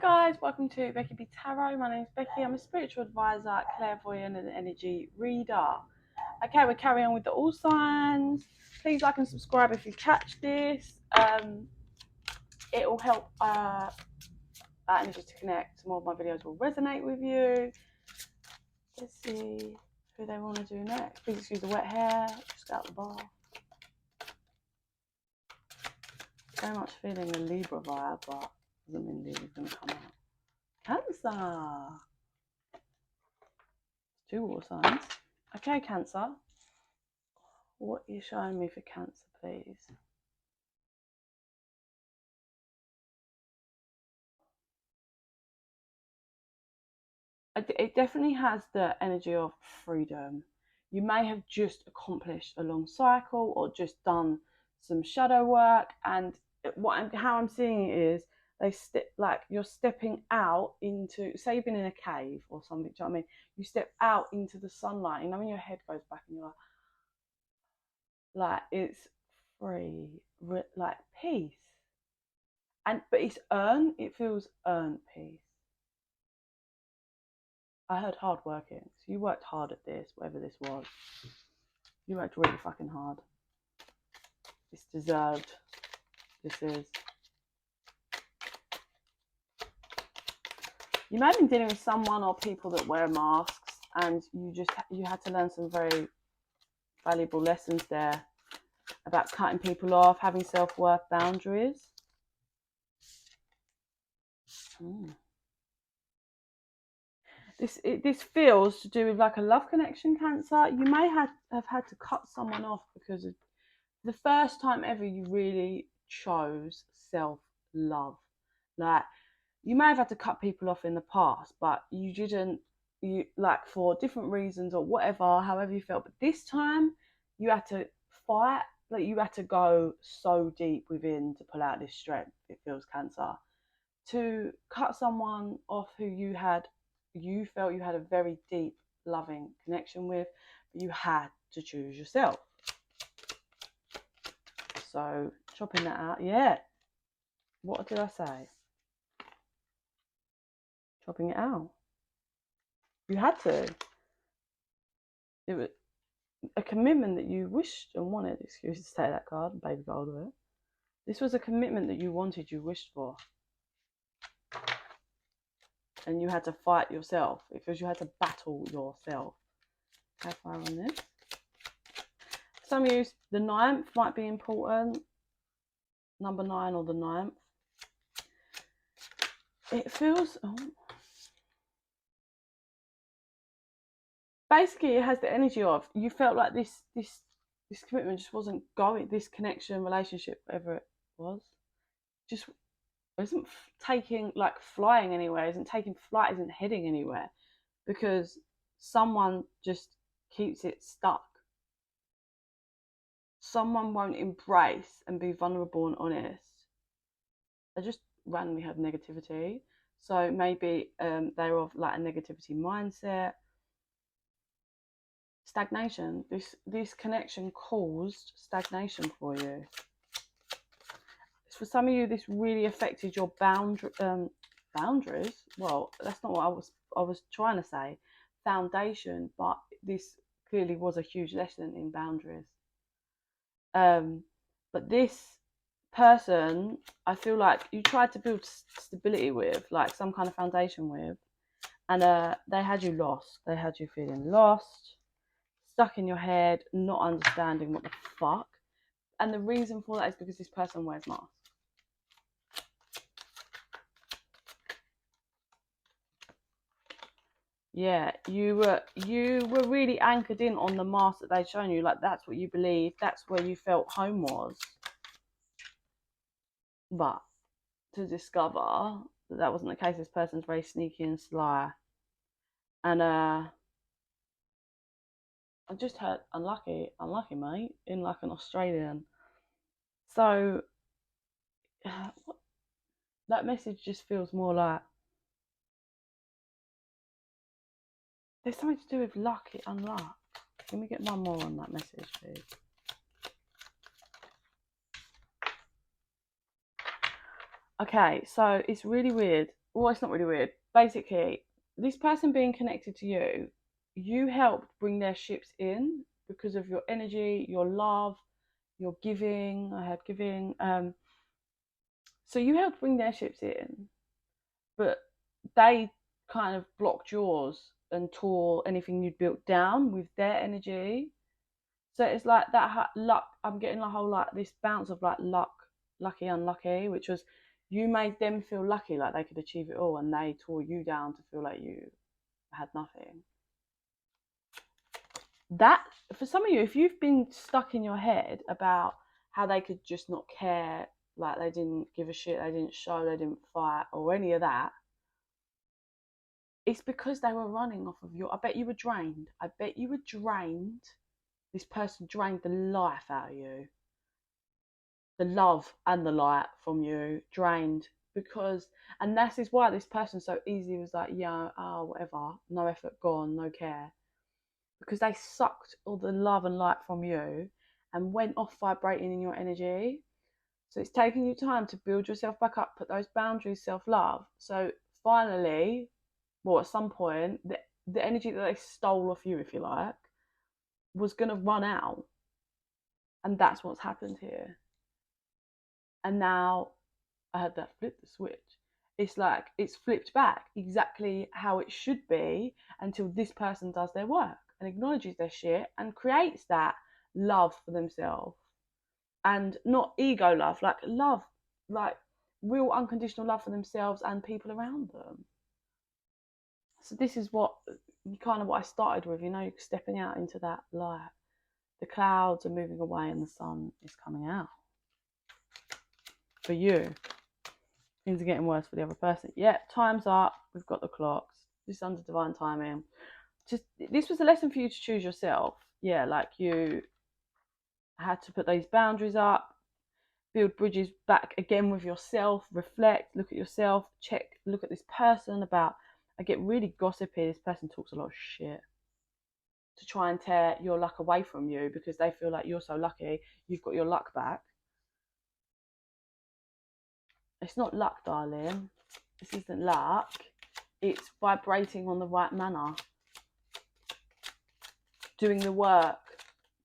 guys, welcome to Becky Tarot. My name is Becky. I'm a spiritual advisor, clairvoyant and energy reader. Okay, we're carrying on with the all signs. Please like and subscribe if you catch this. It will help that energy to connect. More of my videos will resonate with you. Let's see who they want to do next. Please excuse the wet hair. Just got out the bath. Very much feeling a Libra vibe, but doesn't mean Libra's going to come out. Cancer. 2 water signs. Okay, Cancer. What are you showing me for Cancer, please? It definitely has the energy of freedom. You may have just accomplished a long cycle or just done some shadow work, and how I'm seeing it is like you're stepping out into, say you've been in a cave or something, do you know what I mean? You step out into the sunlight, when your head goes back and you're like it's free, like peace. But it's earned, it feels earned peace. I heard hard working, so you worked hard at this, whatever this was. You worked really fucking hard. It's deserved. This is. You may have been dealing with someone or people that wear masks, and you had to learn some very valuable lessons there about cutting people off, having self-worth boundaries. This feels to do with like a love connection, Cancer. You may have had to cut someone off because of the first time ever you really chose self-love. Like, you may have had to cut people off in the past, but you didn't, like, for different reasons or whatever, however you felt. But this time you had to fight, like you had to go so deep within to pull out this strength, it feels, Cancer. To cut someone off who you felt you had a very deep, loving connection with, but you had to choose yourself. So, chopping that out, yeah. What did I say? Chopping it out. You had to. It was a commitment that you wished and wanted. Excuse me to say that card, baby gold of it. This was a commitment that you wanted, you wished for. And you had to fight yourself, because you had to battle yourself. How far on this? Some of you, the 9th might be important. Number 9 or the 9th. It feels... Basically, it has the energy of, you felt like this commitment just wasn't going, this connection, relationship, whatever it was, just isn't taking, like, flying anywhere, isn't taking flight, isn't heading anywhere, because someone just keeps it stuck. Someone won't embrace and be vulnerable and honest. They just randomly have negativity. So maybe they're of like a negativity mindset. Stagnation. This connection caused stagnation for you. For some of you, this really affected your boundaries. Well, that's not what I was trying to say. Foundation, but this clearly was a huge lesson in boundaries. But this person, I feel like you tried to build stability with, like some kind of foundation with, and they had you lost. They had you feeling lost, stuck in your head, not understanding what the fuck. And the reason for that is because this person wears masks. Yeah, you were really anchored in on the mask that they'd shown you. Like, that's what you believed. That's where you felt home was. But to discover that wasn't the case, this person's very sneaky and sly. And I just heard unlucky, mate, in like an Australian. So that message just feels more like there's something to do with lucky, unluck. Can we get one more on that message, please? Okay, so it's really weird. well, it's not really weird. Basically, this person being connected to you, you helped bring their ships in because of your energy, your love, your giving. I had giving. So you helped bring their ships in, but they kind of blocked yours and tore anything you'd built down with their energy. So it's like that luck. I'm getting a whole like this bounce of like luck, lucky, unlucky, which was you made them feel lucky, like they could achieve it all, and they tore you down to feel like you had nothing. That for some of you, if you've been stuck in your head about how they could just not care, like they didn't give a shit, they didn't show, they didn't fight, or any of that, it's because they were running off of your. I bet you were drained. I bet you were drained. This person drained the life out of you. The love and the light from you drained because, and that is why this person so easily was like, yeah, oh, whatever, no effort gone, no care, because they sucked all the love and light from you and went off vibrating in your energy. So it's taking you time to build yourself back up, put those boundaries, self-love. So finally, well, at some point, the energy that they stole off you, if you like, was going to run out. And that's what's happened here. And now I had that flip the switch. It's like it's flipped back exactly how it should be until this person does their work and acknowledges their shit and creates that love for themselves. And not ego love, like real unconditional love for themselves and people around them. So this is what kind of what I started with, stepping out into that light. The clouds are moving away and the sun is coming out. For you, things are getting worse for the other person. Yeah, time's up. We've got the clocks. This is under divine timing. Just this was a lesson for you to choose yourself. Yeah, like you had to put those boundaries up, build bridges back again with yourself, reflect, look at yourself, check, look at this person about. I get really gossipy. This person talks a lot of shit to try and tear your luck away from you because they feel like you're so lucky, you've got your luck back. It's not luck, darling. This isn't luck. It's vibrating on the right manner. Doing the work,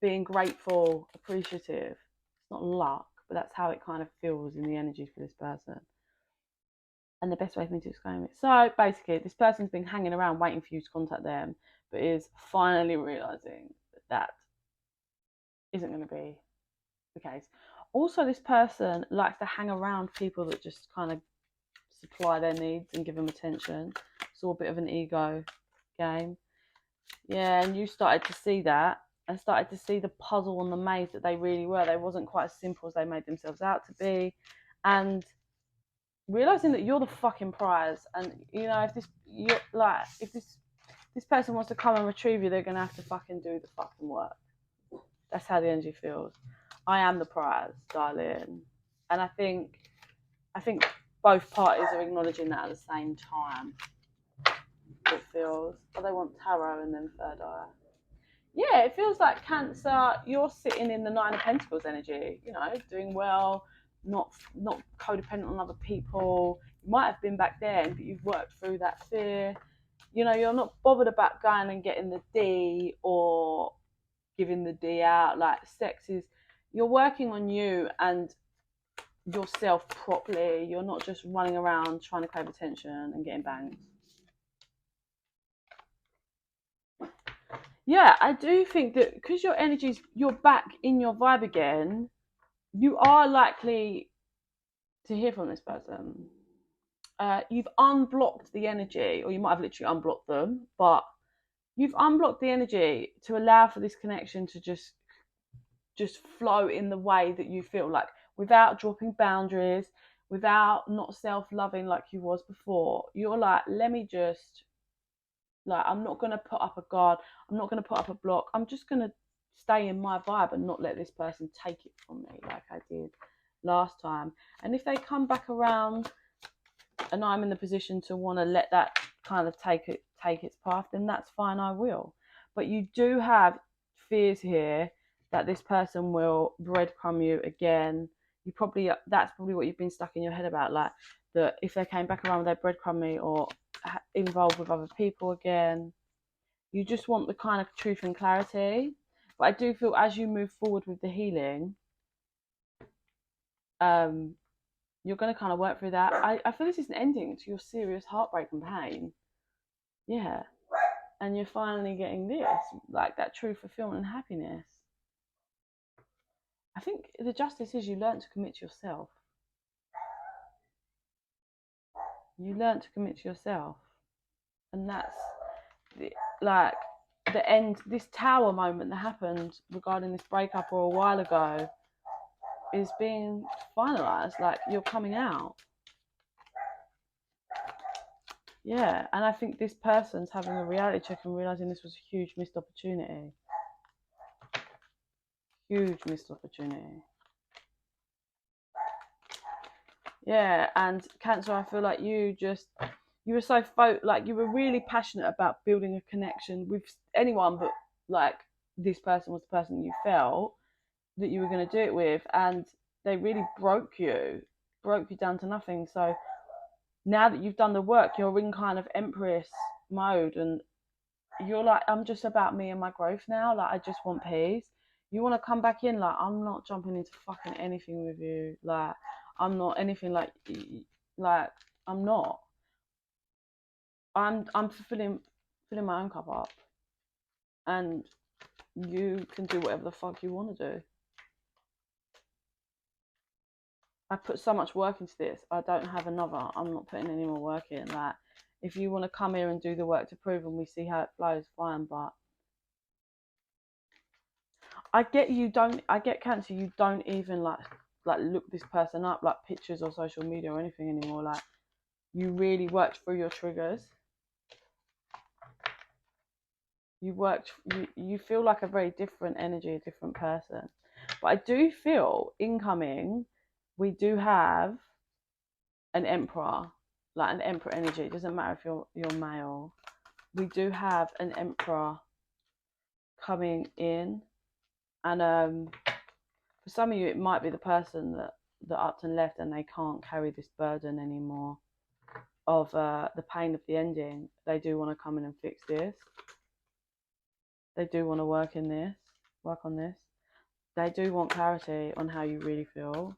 being grateful, appreciative. It's not luck, but that's how it kind of feels in the energy for this person. And the best way for me to explain it. So basically, this person's been hanging around waiting for you to contact them, but is finally realizing that isn't going to be the case. Also, this person likes to hang around people that just kind of supply their needs and give them attention. It's all a bit of an ego game. Yeah, and you started to see that and started to see the puzzle and the maze that they really were. They wasn't quite as simple as they made themselves out to be. And realizing that you're the fucking prize. And if this person wants to come and retrieve you, they're gonna have to fucking do the fucking work. That's how the energy feels. I am the prize, darling. And I think both parties are acknowledging that at the same time. It feels, but they want tarot and then third eye. Yeah, it feels like Cancer, you're sitting in the Nine of Pentacles energy, doing well, not codependent on other people. You might have been back then, but you've worked through that fear. You're not bothered about going and getting the D or giving the D out. Like sex is, you're working on you and yourself properly. You're not just running around trying to crave attention and getting banged. Yeah, I do think that because your energy's, you're back in your vibe again, you are likely to hear from this person. You've unblocked the energy, or you might have literally unblocked them, but you've unblocked the energy to allow for this connection to just flow in the way that you feel, like without dropping boundaries, without not self-loving like you was before. You're like, let me just, like, I'm not going to put up a guard. I'm not going to put up a block. I'm just going to stay in my vibe and not let this person take it from me like I did last time. And if they come back around and I'm in the position to want to let that kind of take its path, then that's fine, I will. But you do have fears here that this person will breadcrumb you again. That's probably what you've been stuck in your head about. Like, that if they came back around with their breadcrumb or involved with other people again, you just want the kind of truth and clarity. But I do feel as you move forward with the healing, you're going to kind of work through that. I feel this is an ending to your serious heartbreak and pain. Yeah. And you're finally getting this, like that true fulfillment and happiness. I think the justice is you learn to commit to yourself. You learn to commit to yourself. And that's like the end, this tower moment that happened regarding this breakup or a while ago is being finalized. Like, you're coming out. Yeah, and I think this person's having a reality check and realizing this was a huge missed opportunity. Huge missed opportunity. Yeah, and Cancer, I feel like you were so like you were really passionate about building a connection with anyone, but like this person was the person you felt that you were going to do it with, and they really broke you down to nothing. So now that you've done the work, you're in kind of Empress mode, and you're like, I'm just about me and my growth now. Like, I just want peace. You want to come back in, like, I'm not jumping into fucking anything with you. Like, I'm not anything like I'm not. I'm filling my own cup up, and you can do whatever the fuck you want to do. I put so much work into this. I don't have another. I'm not putting any more work in. Like, if you want to come here and do the work to prove, and we see how it flows, fine. But I get you don't. I get Cancer. You don't even like look this person up, like pictures or social media or anything anymore. Like, you really worked through your triggers. You feel like a very different energy, a different person. But I do feel incoming, we do have an emperor, like an emperor energy. It doesn't matter if you're male. We do have an emperor coming in, and for some of you, it might be the person that upped and left, and they can't carry this burden anymore of the pain of the ending. They do want to come in and fix this. They do want to work on this. They do want clarity on how you really feel.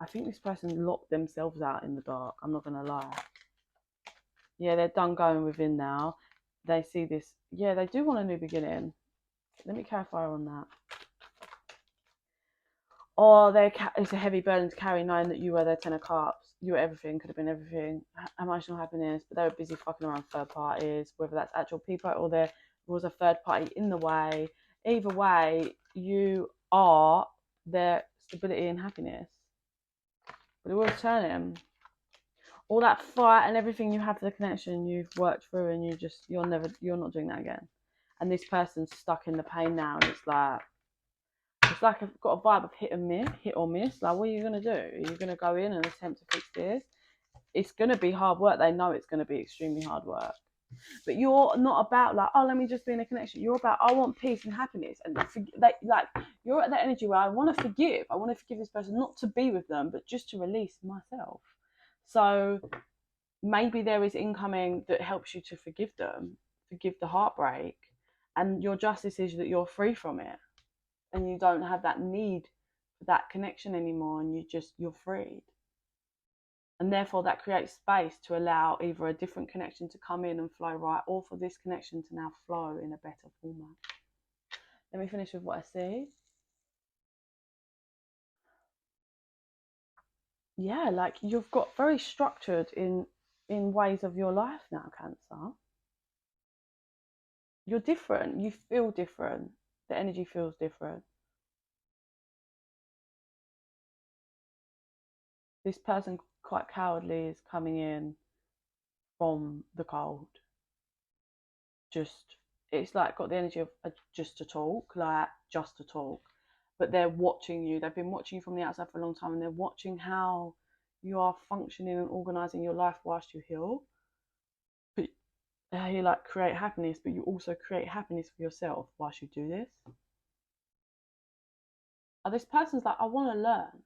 I think this person locked themselves out in the dark. I'm not going to lie. Yeah, they're done going within now. They see this. Yeah, they do want a new beginning. Let me clarify on that. Or it's a heavy burden to carry, knowing that you were their 10 of cups. You were everything, could have been everything. Emotional happiness, but they were busy fucking around third parties, whether that's actual people or there was a third party in the way. Either way, you are their stability and happiness. But it will turn him. All that fight and everything you have for the connection, you've worked through, and you're not doing that again. And this person's stuck in the pain now, and it's like I've got a vibe of hit or miss. Like, what are you going to do? Are you going to go in and attempt to fix this? It's going to be hard work. They know it's going to be extremely hard work. But you're not about like, oh, let me just be in a connection. You're about, I want peace and happiness. And you're at that energy where I want to forgive. I want to forgive this person, not to be with them, but just to release myself. So maybe there is incoming that helps you to forgive them, forgive the heartbreak. And your justice is that you're free from it. And you don't have that need for that connection anymore, and you're freed. And therefore that creates space to allow either a different connection to come in and flow right, or for this connection to now flow in a better format. Let me finish with what I see. Yeah, like you've got very structured in ways of your life now, Cancer. You're different. You feel different. The energy feels different. This person, quite cowardly, is coming in from the cold. It's like got the energy of just to talk. But they're watching you. They've been watching you from the outside for a long time, and they're watching how you are functioning and organizing your life whilst you heal. But you like create happiness, but you also create happiness for yourself whilst you do this. This person's like, I want to learn.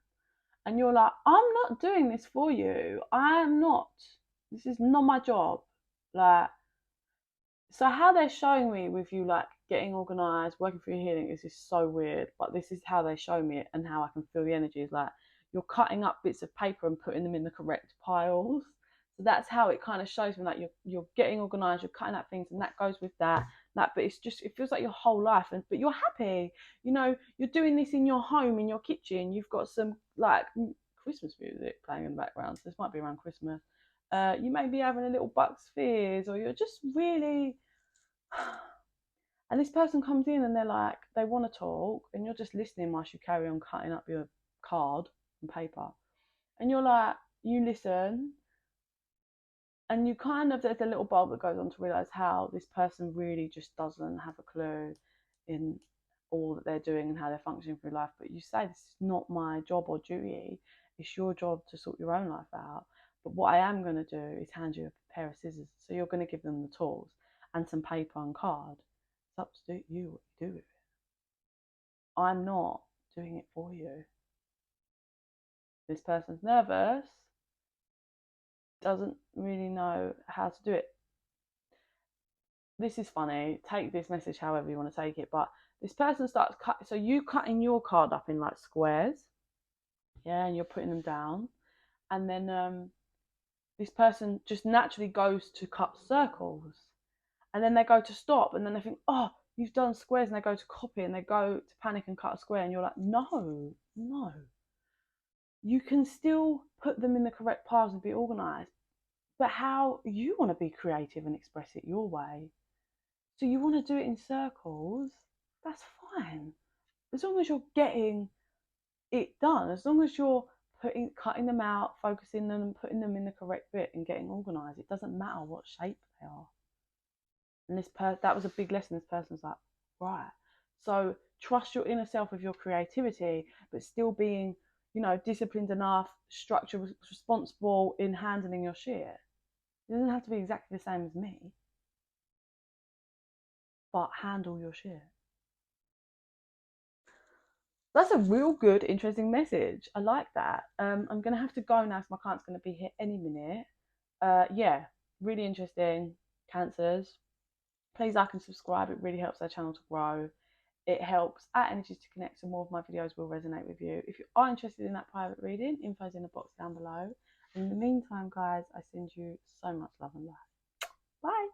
And you're like, I'm not doing this for you. I'm not. This is not my job. Like, so how they're showing me with you, like getting organized, working for your healing, is just so weird. But this is how they show me it and how I can feel the energy. Is like you're cutting up bits of paper and putting them in the correct piles. So that's how it kind of shows me, like you're getting organized, you're cutting up things, and that goes with that. But it's just, it feels like your whole life, but you're happy. You know, you're doing this in your home, in your kitchen. You've got some like Christmas music playing in the background. So this might be around Christmas. You may be having a little Bucks Fizz, or you're just really. And this person comes in and they're like, they want to talk, and you're just listening whilst you carry on cutting up your card and paper. And you're like, you listen, and you kind of, there's a little bulb that goes on to realize how this person really just doesn't have a clue in all that they're doing and how they're functioning through life. But you say, this is not my job or duty. It's your job to sort your own life out. But what I am going to do is hand you a pair of scissors. So you're going to give them the tools and some paper and card. It's up to you what you do with it. I'm not doing it for you. This person's nervous, doesn't really know how to do it. This is funny. Take this message however you want to take it. But this person starts cutting. So you cutting your card up in like squares. Yeah, and you're putting them down. And then this person just naturally goes to cut circles. And then they go to stop. And then they think, oh, you've done squares. And they go to copy and they go to panic and cut a square. And you're like, no. You can still put them in the correct piles and be organized. But how you want to be creative and express it your way. So you want to do it in circles, that's fine. As long as you're getting it done, as long as you're cutting them out, focusing them and putting them in the correct bit and getting organized, it doesn't matter what shape they are. And that was a big lesson. This person's like, right. So trust your inner self with your creativity, but still being, disciplined enough, structured, responsible in handling your shit. It doesn't have to be exactly the same as me, but handle your shit. That's a real good, interesting message. I like that. I'm going to have to go now because my client's going to be here any minute. Yeah, really interesting. Cancers. Please like and subscribe. It really helps our channel to grow. It helps our energies to connect, so more of my videos will resonate with you. If you are interested in that private reading, info's in the box down below. In the meantime, guys, I send you so much love and light. Bye.